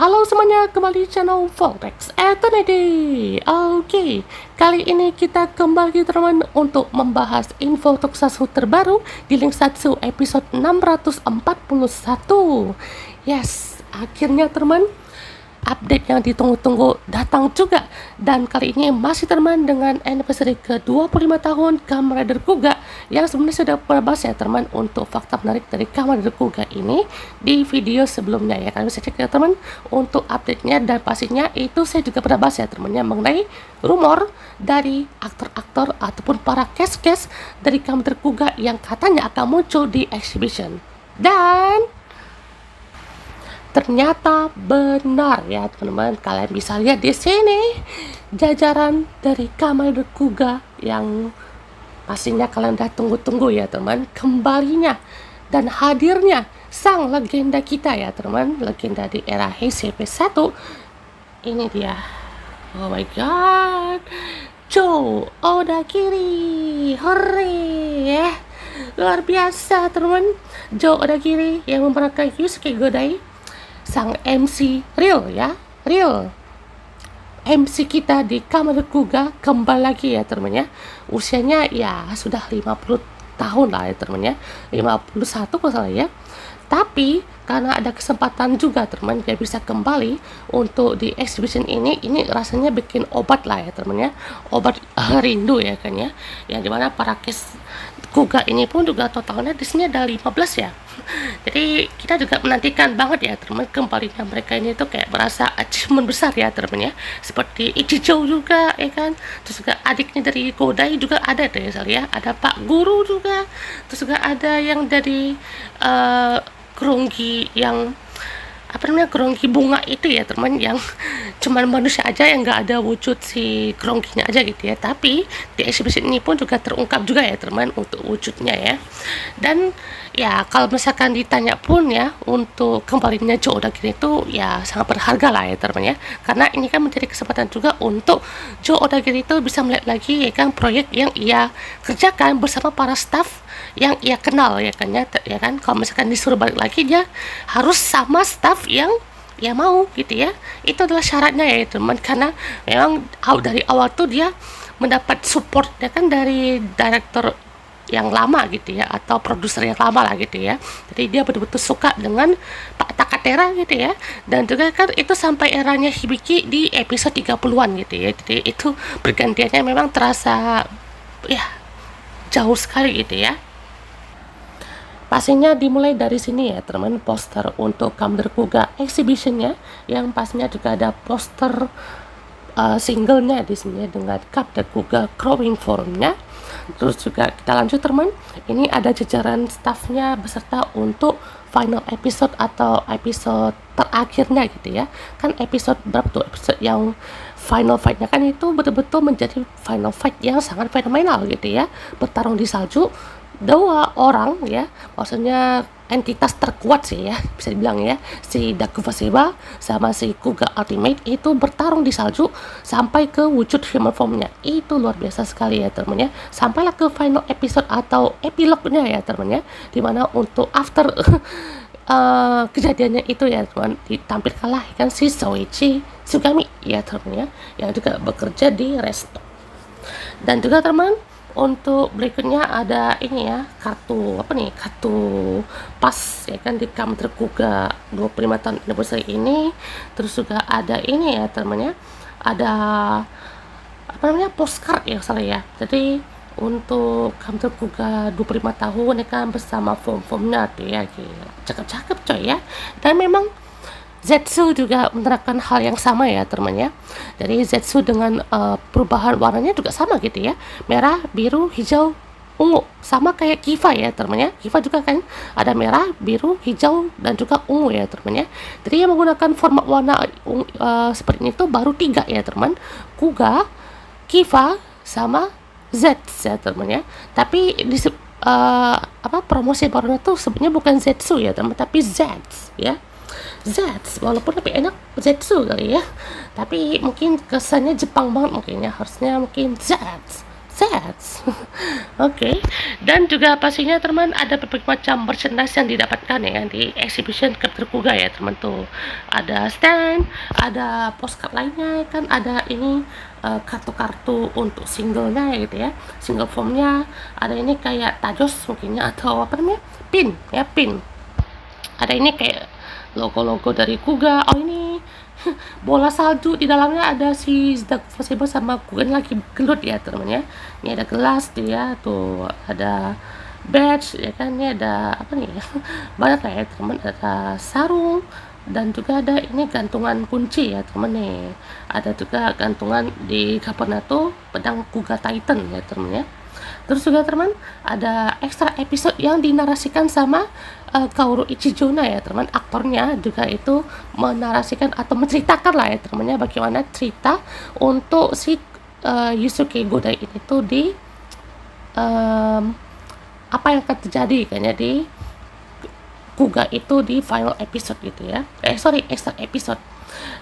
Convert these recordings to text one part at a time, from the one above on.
halo semuanya, kembali di channel Vortex Eternity. Oke, kali ini kita kembali teman untuk membahas info tokusatsu terbaru di Link Satsu episode 641. Yes, akhirnya teman, update yang ditunggu-tunggu datang juga. Dan kali ini masih teman dengan anniversary ke-25 tahun Kamen Rider Kuga, yang sebenarnya sudah pernah bahas ya teman untuk fakta menarik dari Kamen Rider Kuga ini di video sebelumnya ya. Kalian bisa cek ya teman untuk update-nya, dan pastinya itu saya juga pernah bahas ya temannya mengenai rumor dari aktor-aktor ataupun para cast-cast dari Kamen Rider Kuga yang katanya akan muncul di exhibition. Dan ternyata benar ya teman-teman. Kalian bisa lihat di sini jajaran dari Kamen Rider Kuga yang pastinya kalian udah tunggu-tunggu ya teman, kembalinya dan hadirnya sang legenda kita ya teman, legenda di era Heisei P1. Ini dia, oh my god, Joe Odakiri. Hore ya, luar biasa teman. Joe Odakiri yang memerankan Yusuke Godai, sang MC real ya, real MC kita di Kamen Rider Kuga kembali lagi ya teman ya. Usianya ya sudah 50 tahun lah ya teman ya, 51 kalau salah ya. Tapi karena ada kesempatan juga teman, dia bisa kembali untuk di exhibition ini rasanya bikin obat lah ya teman ya, obat rindu ya kan ya. Yang dimana para case Kuga ini pun juga totalnya di sini ada 15 ya. Jadi kita juga menantikan banget ya teman, kembalinya mereka ini tuh kayak berasa achievement besar ya teman ya. Seperti Ichijo juga ya kan. Terus juga adiknya dari Godai juga ada deh ya, ada Pak Guru juga. Terus juga ada yang dari Kuronggi yang apa namanya, Kuronggi bunga itu ya teman, yang cuman manusia aja yang nggak ada wujud si Kurongginya aja gitu ya. Tapi di exhibition ini pun juga terungkap juga ya teman untuk wujudnya ya. Dan ya kalau misalkan ditanya pun ya, untuk kembalinya Joe Odakiri itu ya sangat berharga lah ya teman ya, karena ini kan menjadi kesempatan juga untuk Joe Odakiri itu bisa melihat lagi ya kan proyek yang ia kerjakan bersama para staff yang ia kenal ya kan ya, kalau misalkan disuruh balik lagi dia harus sama staff yang ya mau gitu ya. Itu adalah syaratnya ya teman, karena memang dari awal tuh dia mendapat support ya kan dari direktur yang lama gitu ya, atau produser yang lama lah gitu ya. Jadi dia betul-betul suka dengan Pak Takatera gitu ya. Dan juga kan itu sampai eranya Hibiki di episode 30-an gitu ya. Jadi itu pergantiannya memang terasa ya jauh sekali gitu ya. Pastinya dimulai dari sini ya teman, poster untuk Kamen Rider Kuga exhibitionnya, yang pastinya juga ada poster singlenya di sini dengan Kamen Rider Kuga Crowing Forumnya. Terus juga kita lanjut teman, ini ada jajaran staffnya beserta untuk final episode atau episode terakhirnya gitu ya. Kan episode berapa tuh, episode yang final fightnya kan itu betul-betul menjadi final fight yang sangat fenomenal gitu ya, bertarung di salju. Dua orang ya, maksudnya entitas terkuat sih ya bisa dibilang ya, si Dakufa Seba sama si Kuga Ultimate itu bertarung di salju sampai ke wujud human formnya. Itu luar biasa sekali ya teman ya. Sampailah ke final episode atau epilognya ya teman ya, dimana untuk after kejadiannya itu ya teman, ditampilkanlah kan si Soichi Sugami ya teman ya, yang juga bekerja di resto. Dan juga teman, untuk berikutnya ada ini ya, kartu pas ya kan di Kamen Rider Kuga 25 tahun anniversary ini. Terus juga ada ini ya teman ya, ada apa namanya, postcard ya salah ya. Jadi untuk Kamen Rider Kuga 25 tahun ya kan, bersama form-formnya tuh ya, cakep-cakep coy ya. Dan memang Zetsu juga menerapkan hal yang sama ya teman ya. Jadi Zetsu dengan perubahan warnanya juga sama gitu ya, merah, biru, hijau, ungu, sama kayak Kiva ya teman ya. Kiva juga kan ada merah, biru, hijau, dan juga ungu ya teman ya. Jadi yang menggunakan format warna seperti ini tuh baru 3 ya teman, Kuga, Kiva, sama Zets ya teman ya. Tapi di promosi barunya tuh sebenarnya bukan Zetsu ya teman, tapi Zets ya. Zets, walaupun lebih enak Zetsu kali ya, tapi mungkin kesannya Jepang banget mungkin ya, harusnya mungkin Zets. Yes. Oke. Dan juga pastinya teman ada berbagai macam merchandise yang didapatkan ya di exhibition Captain Kuga ya teman tuh. Ada stand, ada postcard lainnya kan, ada ini kartu-kartu untuk singlenya ya gitu ya. Single formnya ada ini kayak tajos mungkinnya atau apa namanya? Pin ya, pin. Ada ini kayak logo-logo dari Kuga. Oh ini bola salju, di dalamnya ada si Zdak Fosebo sama Kuga lagi gelut ya teman ya. Ini ada gelas tuh ya, tuh ada badge ya kan, ini ada apa nih ya, banyak lah ya teman, ada sarung dan juga ada ini gantungan kunci ya teman nih, ada juga gantungan di covernya tuh pedang Kuga Titan ya teman ya. Terus juga teman ada extra episode yang dinarasikan sama Kaoru Ichijuna ya teman, aktornya juga itu menarasikan atau menceritakan lah ya temannya bagaimana cerita untuk si Yusuke Godai ini tuh di em, apa yang akan terjadi kayaknya di Kuga itu di final episode gitu ya, sorry, extra episode.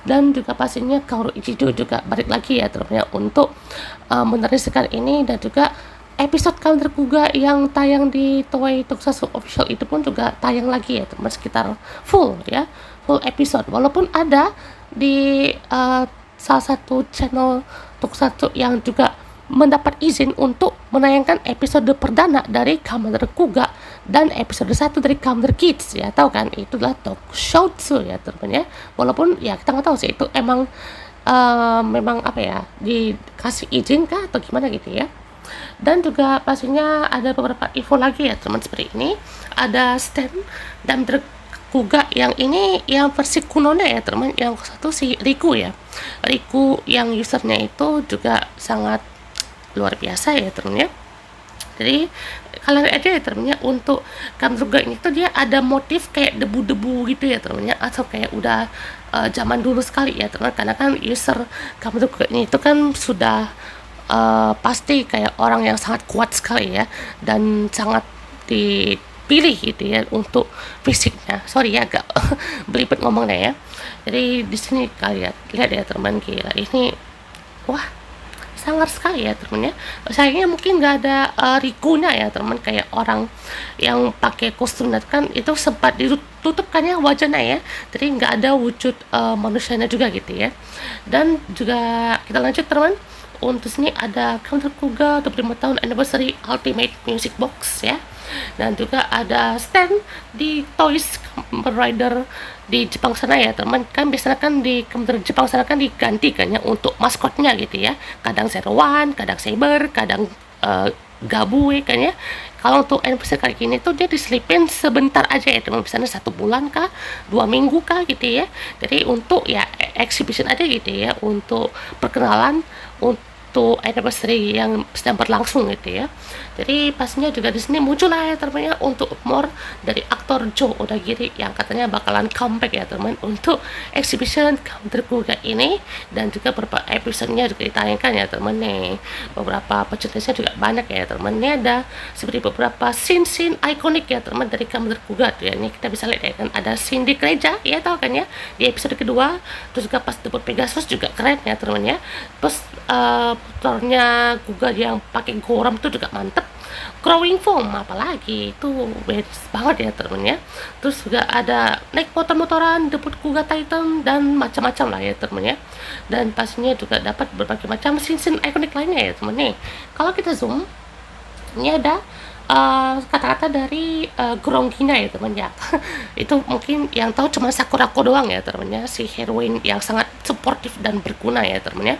Dan juga pastinya Kaoru Ichijo juga balik lagi ya teman-teman untuk menarasikan ini, dan juga episode Calendar Kuga yang tayang di Toei Tokusatsu Official itu pun juga tayang lagi ya teman, sekitar full ya, full episode, walaupun ada di salah satu channel Tokusatsu yang juga mendapat izin untuk menayangkan episode perdana dari Commander Kuga dan episode 1 dari Commander Kids ya, tahu kan itulah Tokusatsu ya teman ya, walaupun ya kita nggak tahu sih itu emang memang apa ya, dikasih izin kah atau gimana gitu ya. Dan juga pastinya ada beberapa info lagi ya teman, seperti ini ada stand dan Kuga yang ini yang versi kunonya ya teman, yang satu si Riku ya, Riku yang usernya itu juga sangat luar biasa ya teman ya. Jadi kalian lihat aja ya teman ya, untuk Kamruga ini tuh dia ada motif kayak debu-debu gitu ya teman ya, atau kayak udah zaman dulu sekali ya teman, karena kan user Kamruga ini itu kan sudah pasti kayak orang yang sangat kuat sekali ya, dan sangat dipilih gitu ya untuk fisiknya. Sorry ya agak belibet ngomongnya ya. Jadi di sini kalian lihat ya teman, gila ini, wah sangar sekali ya teman ya. Sayangnya mungkin nggak ada Rikunya ya teman, kayak orang yang pakai kostum kan itu sempat ditutup kan ya wajahnya ya, jadi nggak ada wujud manusianya juga gitu ya. Dan juga kita lanjut teman, untuk sini ada Counter Kuga 25 tahun anniversary Ultimate Music Box ya, dan juga ada stand di Toys Kamen Rider di Jepang sana ya teman, kan biasanya kan di Kamen Jepang sana kan diganti kan ya untuk maskotnya gitu ya, kadang Zero One, kadang Saber, kadang Gabue kan ya. Kalau untuk anniversary kali ini tuh dia diselipin sebentar aja ya teman, misalnya 1 bulan kah, 2 minggu kah gitu ya. Jadi untuk ya exhibition aja gitu ya, untuk perkenalan untuk anniversary yang sedang berlangsung gitu ya. Jadi pastinya juga di sini muncul lah ya teman untuk humor dari aktor Joe Odagiri yang katanya bakalan comeback ya teman untuk exhibition Counter Kuga ini, dan juga beberapa episode-nya juga ditayangkan ya teman nih. Beberapa pecintasnya juga banyak ya teman. Ini ada seperti beberapa scene ikonik ya teman dari Counter Kuga tuh ya. Ini kita bisa lihat ya kan, ada scene di gereja ya, tahu kan ya, di episode kedua. Terus juga pas debut Pegasus juga keren ya teman ya. Terus putarnya Kuga yang pakai goram tuh juga mantep. Growing foam apalagi itu best banget ya temen ya. Terus juga ada naik motor-motoran, debut Kuga Titan, dan macam-macam lah ya temen ya. Dan pastinya juga dapat berbagai macam scene ikonik lainnya ya temen nih. Kalau kita zoom, ini ada kata-kata dari Grongina ya temen ya. Itu mungkin yang tahu cuma Sakurako doang ya temen ya, si heroine yang sangat suportif dan berguna ya temen ya.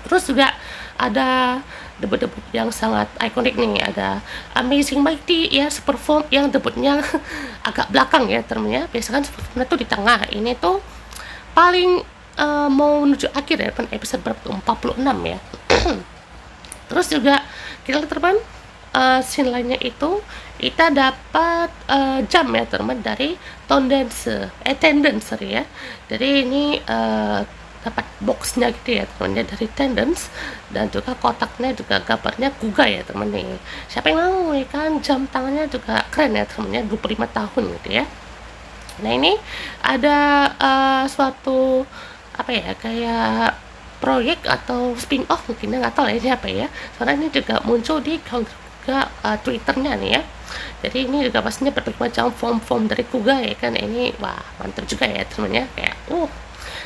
Terus juga ada debut-debut yang sangat ikonik nih, ada Amazing Mighty ya, super form yang debutnya agak belakang ya termnya, biasanya kan super formnya tuh di tengah, ini tuh paling mau menuju akhir ya kan, episode berapa tuh, 46 ya. Terus juga kita lihat teman, scene lainnya itu kita dapat jam ya teman dari Tendencer ya. Jadi ini dapat boxnya gitu ya teman ya, dari Tendence, dan juga kotaknya juga gambarnya Kuga ya teman nih. Siapa yang mau ya kan, jam tangannya juga keren ya teman ya, 25 tahun gitu ya. Nah ini ada suatu apa ya, kayak proyek atau spin-off mungkin ya, nggak tahu lah ini apa ya. Soalnya ini juga muncul di counter juga Twitternya nih ya. Jadi ini juga pastinya berbagai macam form-form dari Kuga ya kan. Ini wah mantap juga ya teman-teman ya, kayak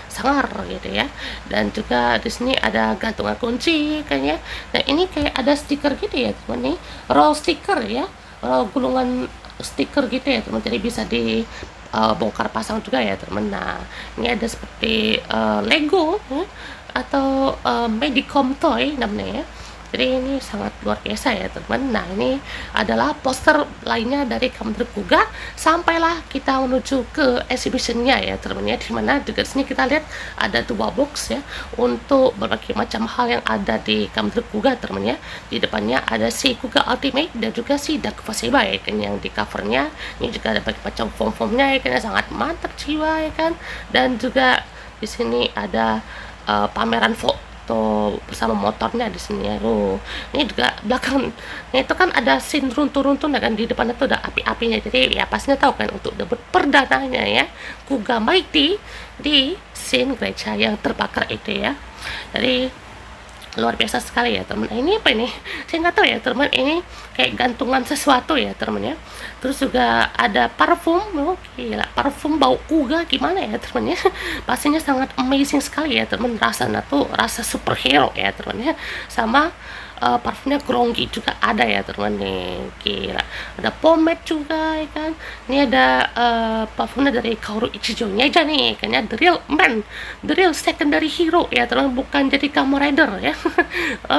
sangar gitu ya. Dan juga di sini ada gantungan kunci kan ya. Nah ini kayak ada stiker gitu ya teman nih, roll stiker ya, roll gulungan stiker gitu ya teman. Jadi bisa di bongkar pasang juga ya teman. Nah ini ada seperti Lego ya, atau Medicom toy namanya ya. Jadi ini sangat luar biasa ya teman. Nah ini adalah poster lainnya dari Kamen Kuga. Sampailah kita menuju ke exhibitionnya ya teman ya, dimana juga sini kita lihat ada 2 box ya untuk berbagai macam hal yang ada di Kamen Kuga teman ya. Di depannya ada si Kuga Ultimate dan juga si Dark Faseba ya kan, yang di covernya ini juga ada berbagai macam form-formnya ya kan, sangat mantap jiwa ya kan. Dan juga di sini ada pameran foto bersama motornya di sini ya. Ini juga belakang itu kan ada scene runtuh-runtuh kan, di depan itu ada api-apinya. Jadi ya pastinya tahu kan, untuk debut perdananya ya Kuga Mighty di scene gereja yang terbakar itu ya. Jadi luar biasa sekali ya teman. Ini apa ini? Saya nggak tahu ya teman. Ini kayak gantungan sesuatu ya teman ya. Terus juga ada parfum. Gila, parfum bau Kuga gimana ya teman ya. Pastinya sangat amazing sekali ya teman. Rasanya tuh rasa superhero ya teman ya. Sama parfumnya Gronggi juga ada ya teman nih. Gila, ada pomade juga ya kan. Ini ada parfumnya dari Kaoru Ichijo-nya aja nih kayaknya, the real man, the real secondary hero ya teman, bukan jadi Kamen Rider ya.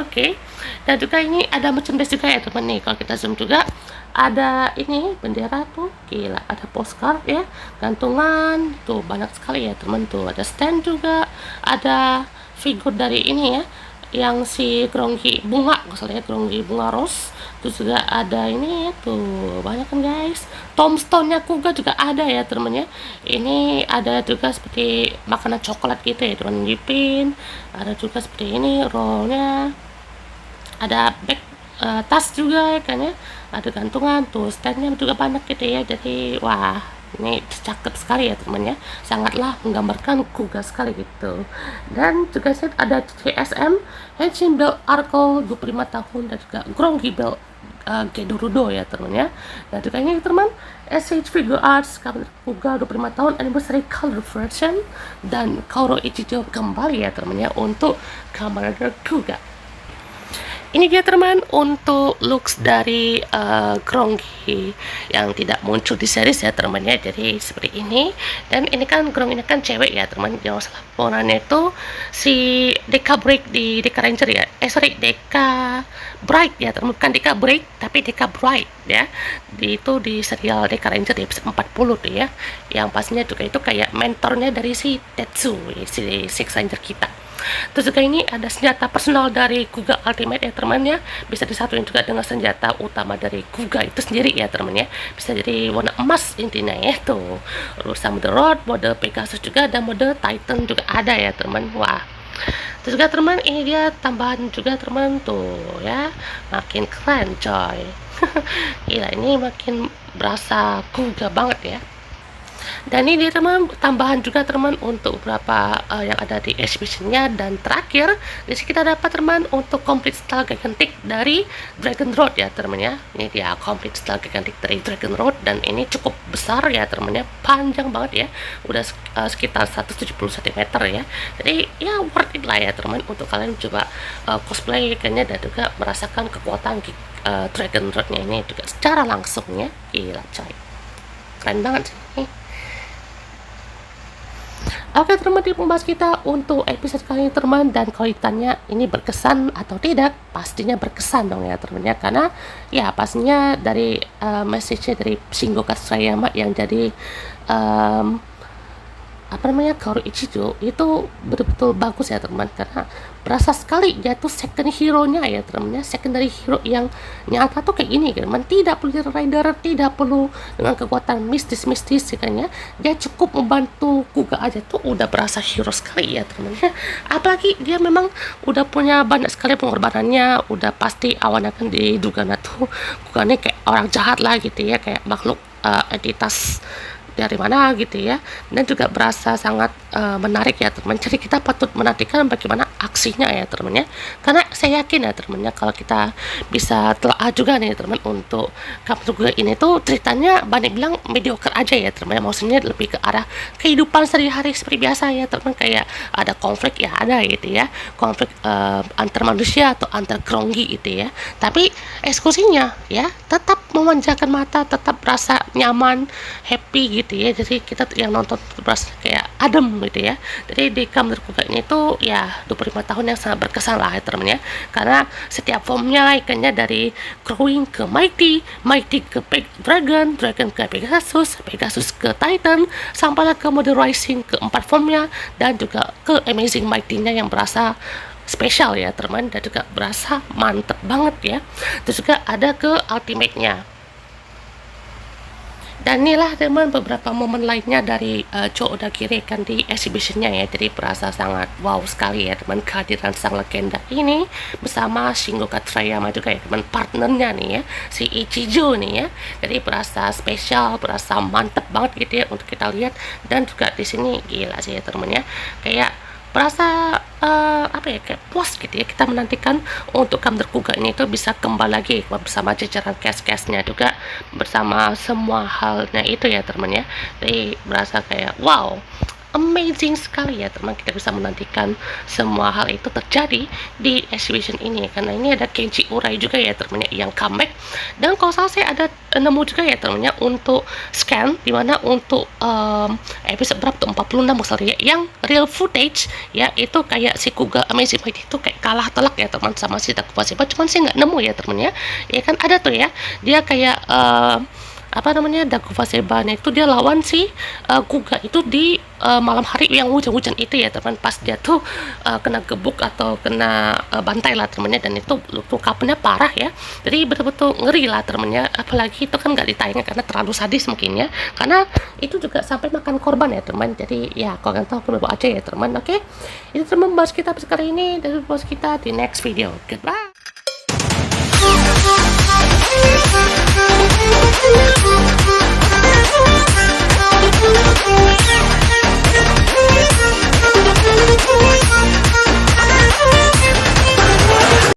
Oke. Dan juga ini ada merchandise juga ya teman nih. Kalau kita zoom juga ada ini bendera tuh, gila, ada postcard ya, gantungan tuh banyak sekali ya teman. Tuh ada stand juga, ada figur dari ini ya, yang si Gronggi bunga, maksudnya Gronggi bunga rose. Terus juga ada ini tuh banyak kan guys, tombstone-nya Kuga juga ada ya teman ya. Ini ada juga seperti makanan coklat gitu ya teman, dipin. Ada juga seperti ini rollnya, ada bag tas juga ya kan ya, ada gantungan tuh, standnya juga banyak gitu ya. Jadi wah ini cakep sekali ya teman ya, sangatlah menggambarkan Kuga sekali gitu. Dan juga set ada CSM Henshin Bell Arco 25 tahun dan juga Gronggi Bell Gedorudo ya teman ya. Dan juga ini teman SH Figure Arts Kamen Kuga 25 tahun anniversary color version, dan Kaoru Ichijo kembali ya teman ya untuk Kamen Rider Kuga. Ini dia teman untuk looks dari Gronggi yang tidak muncul di series ya teman ya. Jadi seperti ini. Dan ini kan Gronggi ini kan cewek ya teman. Yang salah pemerannya itu si Deka Break di Deka Ranger ya. Deka Bright ya teman, bukan Deka Break tapi Deka Bright ya. Itu di serial Deka Ranger di episode 40 tuh ya. Yang pastinya juga itu kayak mentornya dari si Tetsu, si Six Ranger kita. Terus juga ini ada senjata personal dari Kuga Ultimate ya teman ya, bisa disatuin juga dengan senjata utama dari Kuga itu sendiri ya teman ya. Bisa jadi warna emas intinya ya tuh. Terus sama mode Rod, mode Pegasus juga, dan mode Titan juga ada ya teman. Wah. Terus juga teman, ini dia tambahan juga teman tuh ya, makin keren coy. Gila, ini makin berasa Kuga banget ya. Dan ini dia teman, tambahan juga teman untuk beberapa yang ada di exhibitionnya. Dan terakhir di sini kita dapat teman untuk complete style gigantic dari Dragon Road ya teman ya. Ini dia complete style gigantic dari Dragon Road, dan ini cukup besar ya teman ya, panjang banget ya, udah sekitar 170 cm ya. Jadi ya worth it lah ya teman untuk kalian coba cosplay kayaknya, dan juga merasakan kekuatan Dragon Road-nya ini juga secara langsung ya. Gila coy, keren banget sih. Oke teman, di pembahas kita untuk episode kali ini teman. Dan kalau ditanya ini berkesan atau tidak, pastinya berkesan dong ya teman ya, karena ya pastinya dari message dari Shingo Katsurayama yang jadi Kaoru Ichijo itu betul-betul bagus ya teman, karena berasa sekali dia tuh second hero-nya ya teman ya, secondary hero yang nyata tuh kayak gini teman, tidak perlu jadi rider, tidak perlu dengan kekuatan mistis-mistis kan ya, dia cukup membantu Kuga aja tuh udah berasa hero sekali ya teman ya. Apalagi dia memang udah punya banyak sekali pengorbanannya, udah pasti awalnya kan diduga tuh Kuga ini kayak orang jahat lah gitu ya, kayak makhluk entitas dari mana gitu ya, dan juga berasa sangat menarik ya teman. Jadi kita patut menantikan bagaimana aksinya ya teman ya, karena saya yakin ya teman ya, kalau kita bisa telah juga nih teman untuk Kamsuga ini tuh ceritanya banyak bilang mediocre aja ya teman ya, maksudnya lebih ke arah kehidupan sehari-hari seperti biasa ya teman, kayak ada konflik ya ada gitu ya, konflik antar manusia atau antar kronggi gitu ya, tapi eksekusinya ya tetap memanjakan mata, tetap rasa nyaman, happy gitu ya. Jadi kita yang nonton berasa kayak adem gitu ya. Jadi di Kamsuga ini itu ya 25 tahun yang sangat berkesan lah ya teman ya, karena setiap formnya ikannya dari Crowing ke Mighty, Mighty ke Dragon, Dragon ke Pegasus, Pegasus ke Titan, sampailah ke mode Rising ke 4 formnya, dan juga ke Amazing Mighty-nya yang berasa spesial ya teman, dan juga berasa mantep banget ya. Terus juga ada ke Ultimate-nya. Dan inilah teman beberapa momen lainnya dari Cho Odakiri kan di exhibitionnya ya. Jadi berasa sangat wow sekali ya teman, kehadiran sang legenda ini bersama Shingo Katsuyama juga ya teman, partnernya nih ya, si Ichijo nih ya. Jadi berasa spesial, berasa mantep banget gitu ya untuk kita lihat. Dan juga di sini gila sih ya teman ya, kayak berasa apa ya, kayak puas gitu ya, kita menantikan untuk Kamsuga ini itu bisa kembali lagi bersama jajaran cast-castnya juga, bersama semua halnya itu ya teman ya. Jadi berasa kayak wow, amazing sekali ya teman, kita bisa menantikan semua hal itu terjadi di exhibition ini, karena ini ada Kenji Urai juga ya teman ya yang comeback. Dan kalau salah saya ada nemu juga ya teman ya untuk scan, dimana untuk episode berapa tuh, 46 misalnya yang real footage ya, itu kayak si Kuga Amazing Mighty itu kayak kalah telak ya teman sama si Takuba Seba, cuman saya nggak nemu ya teman ya. Ya kan ada tuh ya, dia kayak apa namanya, Dakufa Sebanya itu dia lawan si Kuga itu di malam hari yang hujan-hujan itu ya teman, pas dia tuh kena gebuk atau kena bantai lah temennya, dan itu luka-lukanya parah ya. Jadi betul-betul ngeri lah temennya, apalagi itu kan nggak ditayangin karena terlalu sadis mungkin ya, karena itu juga sampai makan korban ya teman. Jadi ya kalau kalian tahu perlu aja ya teman. Oke, itu teman bahas kita kali ini, dan bahas kita di next video. Goodbye.